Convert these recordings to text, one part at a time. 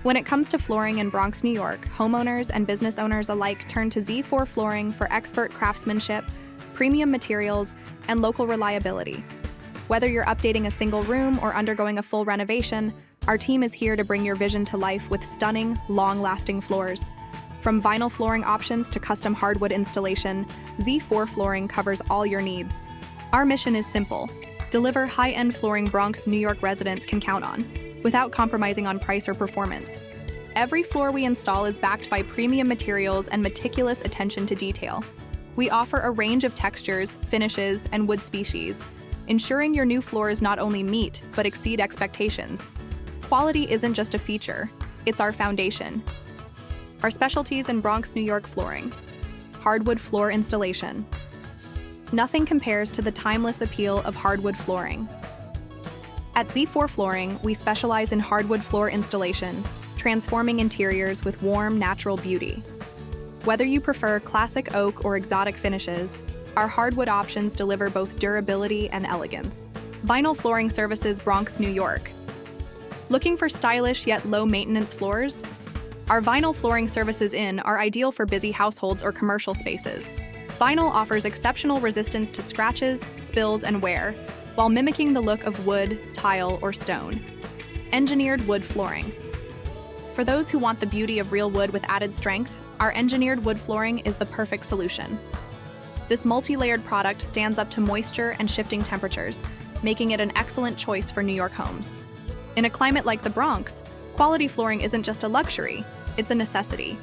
When it comes to flooring in Bronx, New York, homeowners and business owners alike turn to Z4 Flooring for expert craftsmanship, premium materials, and local reliability. Whether you're updating a single room or undergoing a full renovation, our team is here to bring your vision to life with stunning, long-lasting floors. From vinyl flooring options to custom hardwood installation, Z4 Flooring covers all your needs. Our mission is simple: deliver high-end flooring Bronx, New York residents can count on, without compromising on price or performance. Every floor we install is backed by premium materials and meticulous attention to detail. We offer a range of textures, finishes, and wood species, ensuring your new floors not only meet but exceed expectations. Quality isn't just a feature, it's our foundation. Our specialties in Bronx, New York flooring. Hardwood floor installation. Nothing compares to the timeless appeal of hardwood flooring. At Z4 Flooring, we specialize in hardwood floor installation, transforming interiors with warm, natural beauty. Whether you prefer classic oak or exotic finishes, our hardwood options deliver both durability and elegance. Vinyl Flooring Services, Bronx, New York. Looking for stylish yet low-maintenance floors? Our vinyl flooring services are ideal for busy households or commercial spaces. Vinyl offers exceptional resistance to scratches, spills, and wear, while mimicking the look of wood, tile, or stone. Engineered wood flooring. For those who want the beauty of real wood with added strength, our engineered wood flooring is the perfect solution. This multi-layered product stands up to moisture and shifting temperatures, making it an excellent choice for New York homes. In a climate like the Bronx, quality flooring isn't just a luxury, it's a necessity.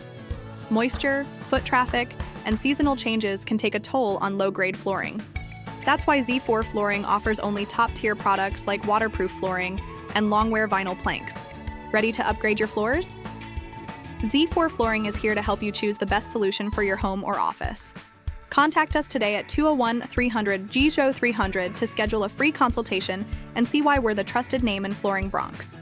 Moisture, foot traffic, and seasonal changes can take a toll on low-grade flooring. That's why Z4 Flooring offers only top-tier products like waterproof flooring and long-wear vinyl planks. Ready to upgrade your floors? Z4 Flooring is here to help you choose the best solution for your home or office. Contact us today at 201-300-GSHOW 300 to schedule a free consultation and see why we're the trusted name in flooring Bronx.